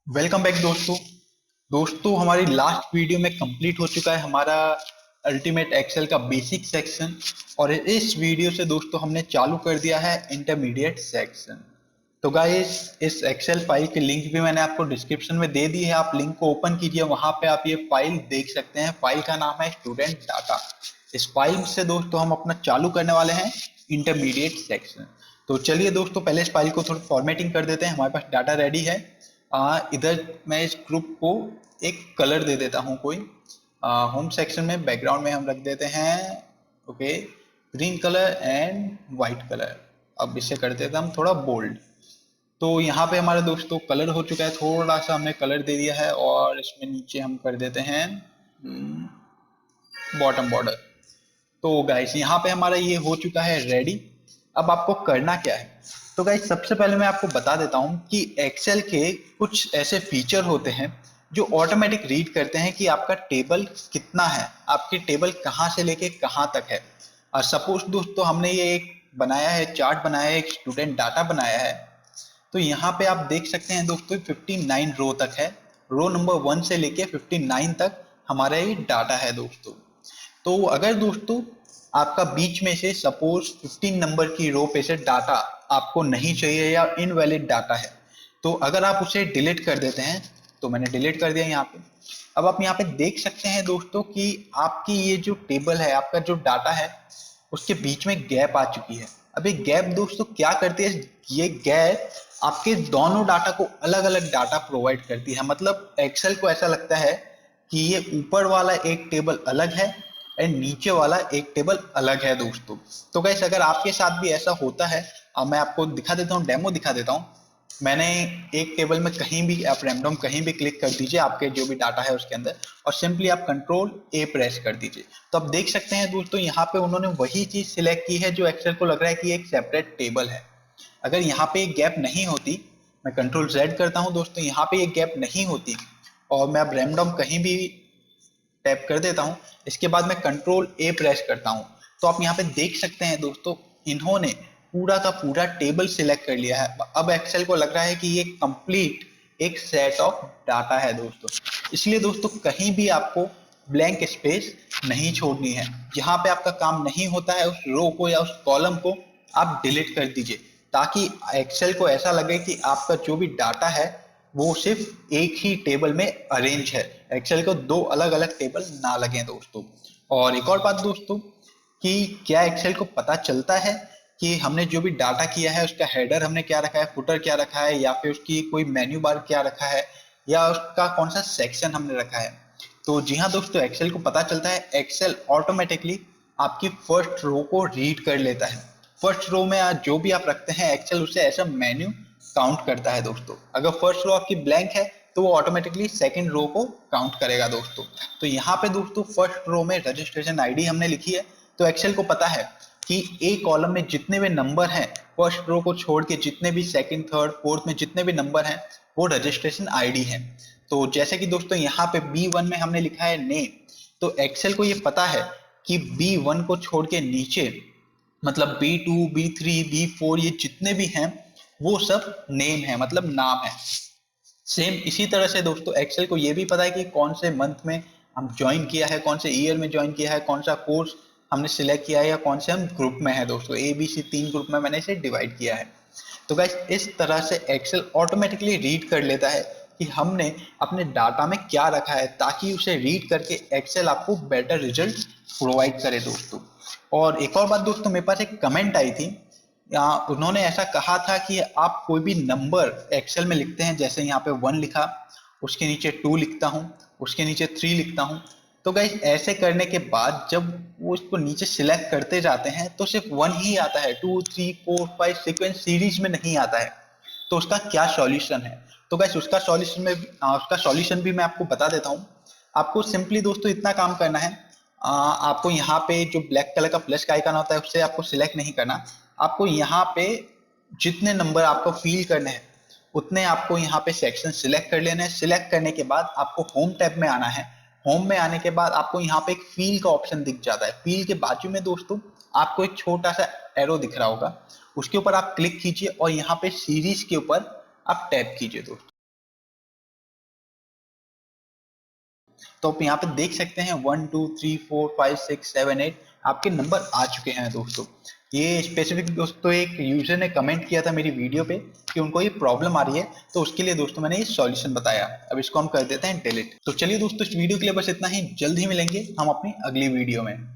Welcome back दोस्तों हमारी last video में कंप्लीट हो चुका है हमारा अल्टीमेट एक्सेल का बेसिक सेक्शन। और इस वीडियो से दोस्तों हमने चालू कर दिया है इंटरमीडिएट सेक्शन। तो गाइस, इस एक्सेल फाइल की लिंक भी मैंने आपको डिस्क्रिप्शन में दे दी है। आप लिंक को ओपन कीजिए, वहां पे आप ये फाइल देख सकते हैं। फाइल का नाम है स्टूडेंट डाटा। इस फाइल से दोस्तों हम अपना चालू करने वाले हैं इंटरमीडिएट सेक्शन। तो चलिए दोस्तों, पहले इस फाइल को थोड़ा फॉर्मेटिंग कर देते हैं। हमारे पास डाटा रेडी है। इधर मैं इस ग्रुप को एक कलर दे देता हूँ कोई। होम सेक्शन में बैकग्राउंड में हम रख देते हैं okay green colour and white colour. अब इसे कर देते हैं हम थोड़ा बोल्ड। तो यहाँ पे हमारा दोस्तों कलर हो चुका है, थोड़ा सा हमने कलर दे दिया है और इसमें नीचे हम कर देते हैं बॉटम बॉर्डर। तो गाइस, यहाँ पे हमारा ये हो चुका है रेडी। अब आपको करना क्या है? तो गाइस, सबसे पहले मैं आपको बता देता हूँ कि एक्सेल के कुछ ऐसे फीचर होते हैं जो ऑटोमेटिक रीड करते हैं कि आपका टेबल कितना है, आपकी टेबल कहाँ से लेके कहाँ तक है। और सपोज दोस्तों हमने ये एक बनाया है, चार्ट बनाया है, एक स्टूडेंट डाटा बनाया है। तो यहाँ पे आप देख सकते हैं दोस्तों 59 रो तक है। रो नंबर 1 से लेके 59 तक हमारा ये डाटा है दोस्तों। तो अगर दोस्तों आपका बीच में से सपोज 15 नंबर की रो पे से डाटा आपको नहीं चाहिए या इनवैलिड डाटा है, तो अगर आप उसे डिलीट कर देते हैं, तो मैंने डिलीट कर दिया यहाँ पे। अब आप यहाँ पे देख सकते हैं दोस्तों कि आपकी ये जो टेबल है, आपका जो डाटा है, उसके बीच में गैप आ चुकी है। अब ये गैप दोस्तों क्या करती है? ये गैप आपके दोनों डाटा को अलग अलग डाटा प्रोवाइड करती है। मतलब एक्सेल को ऐसा लगता है कि ये ऊपर वाला एक टेबल अलग है एंड नीचे वाला एक टेबल अलग है दोस्तों। तो गाइस, अगर आपके साथ भी ऐसा होता है, अब मैं आपको दिखा देता हूँ, डेमो दिखा देता हूँ। मैंने एक टेबल में कहीं भी आप रैंडम कहीं भी क्लिक कर दीजिए आपके जो भी डाटा है उसके अंदर, और सिंपली आप कंट्रोल ए प्रेस कर दीजिए। तो आप देख सकते हैं दोस्तों, यहाँ पे उन्होंने वही चीज सिलेक्ट की है जो एक्सेल को लग रहा है कि एक सेपरेट टेबल है। अगर यहाँ पे एक गैप नहीं होती, मैं कंट्रोल जेड करता हूँ दोस्तों, यहाँ पे एक गैप नहीं होती और मैं अब रैंडम कहीं भी टैप कर देता हूँ, इसके बाद मैं कंट्रोल ए प्रेस करता हूँ, तो आप यहाँ पे देख सकते हैं दोस्तों, इन्होंने पूरा का पूरा टेबल सिलेक्ट कर लिया है। अब एक्सेल को लग रहा है कि ये कंप्लीट एक सेट ऑफ डाटा है दोस्तों। इसलिए दोस्तों कहीं भी आपको ब्लैंक स्पेस नहीं छोड़नी है। जहां पे आपका काम नहीं होता है उस रो को या उस कॉलम को आप डिलीट कर दीजिए, ताकि एक्सेल को ऐसा लगे कि आपका जो भी डाटा है वो सिर्फ एक ही टेबल में अरेंज है। एक्सेल को दो अलग अलग टेबल ना लगे दोस्तों। और एक और बात दोस्तों, कि क्या एक्सेल को पता चलता है कि हमने जो भी डाटा किया है उसका हेडर हमने क्या रखा है, फुटर क्या रखा है, या फिर उसकी कोई मेन्यू बार क्या रखा है, या उसका कौन सा सेक्शन हमने रखा है? तो जी हाँ दोस्तों, एक्सेल को पता चलता है। एक्सेल ऑटोमेटिकली आपकी फर्स्ट रो को रीड कर लेता है। फर्स्ट रो में आज जो भी आप रखते हैं, एक्सेल उसे ऐसा मेन्यू काउंट करता है दोस्तों। अगर फर्स्ट रो आपकी ब्लैंक है तो वो ऑटोमेटिकली सेकंड रो को काउंट करेगा दोस्तों। तो यहाँ पे दोस्तों फर्स्ट रो में रजिस्ट्रेशन आईडी हमने लिखी है। तो एक्सेल को पता है कि ए कॉलम में जितने भी नंबर हैं, फर्स्ट रो को छोड़ के जितने भी सेकंड थर्ड फोर्थ में जितने भी नंबर हैं, वो रजिस्ट्रेशन आईडी है। तो जैसे कि दोस्तों यहाँ पे B1 में हमने लिखा है नेम, तो एक्सेल को ये पता है कि B1 को छोड़ के नीचे, मतलब B2 B3 B4 ये जितने भी हैं वो सब नेम है, मतलब नाम है। सेम इसी तरह से दोस्तों एक्सेल को ये भी पता है कि कौन से मंथ में हम ज्वाइन किया है, कौन से ईयर में ज्वाइन किया है, कौन सा कोर्स हमने सिलेक्ट किया है, या कौन से हम ग्रुप में है दोस्तों। ABC 3 ग्रुप में मैंने इसे डिवाइड किया है। तो गाइस, इस तरह से एक्सेल ऑटोमेटिकली रीड कर लेता है कि हमने अपने डाटा में क्या रखा है, ताकि उसे रीड करके एक्सेल आपको बेटर रिजल्ट प्रोवाइड करे दोस्तों। और एक और बात दोस्तों, मेरे पास एक कमेंट आई थी, यहाँ उन्होंने ऐसा कहा था कि आप कोई भी नंबर एक्सेल में लिखते हैं, जैसे यहाँ पे 1 लिखा, उसके नीचे 2 लिखता हूँ, उसके नीचे 3 लिखता हूँ। तो गाइस, ऐसे करने के बाद जब वो इसको नीचे सिलेक्ट करते जाते हैं तो सिर्फ 1 ही आता है, 2 3 4 5 सीक्वेंस सीरीज में नहीं आता है। तो उसका क्या सॉल्यूशन है? तो गाइस, उसका सॉल्यूशन भी मैं आपको बता देता हूँ। आपको सिंपली दोस्तों इतना काम करना है, आपको यहाँ पे जो ब्लैक कलर का प्लस का आइकन होता है उससे आपको सिलेक्ट नहीं करना। आपको यहाँ पे जितने नंबर आपको फिल करने हैं उतने आपको यहाँ पे सेक्शन सिलेक्ट कर लेने हैं। सिलेक्ट करने के बाद आपको होम टैब में आना है। होम में आने के बाद आपको यहाँ पे एक फील का ऑप्शन दिख जाता है। फील के बाजू में दोस्तों आपको एक छोटा सा एरो दिख रहा होगा, उसके ऊपर आप क्लिक कीजिए और यहाँ पे सीरीज के ऊपर आप टैप कीजिए दोस्तों। तो आप यहाँ पे देख सकते हैं 1 2 3 4 5 6 7 8 आपके नंबर आ चुके हैं दोस्तों। ये स्पेसिफिक दोस्तों एक यूजर ने कमेंट किया था मेरी वीडियो पे कि उनको ये प्रॉब्लम आ रही है, तो उसके लिए दोस्तों मैंने ये सॉल्यूशन बताया। अब इसको हम कर देते हैं डिलीट। तो चलिए दोस्तों, इस वीडियो के लिए बस इतना ही। जल्द ही मिलेंगे हम अपनी अगली वीडियो में।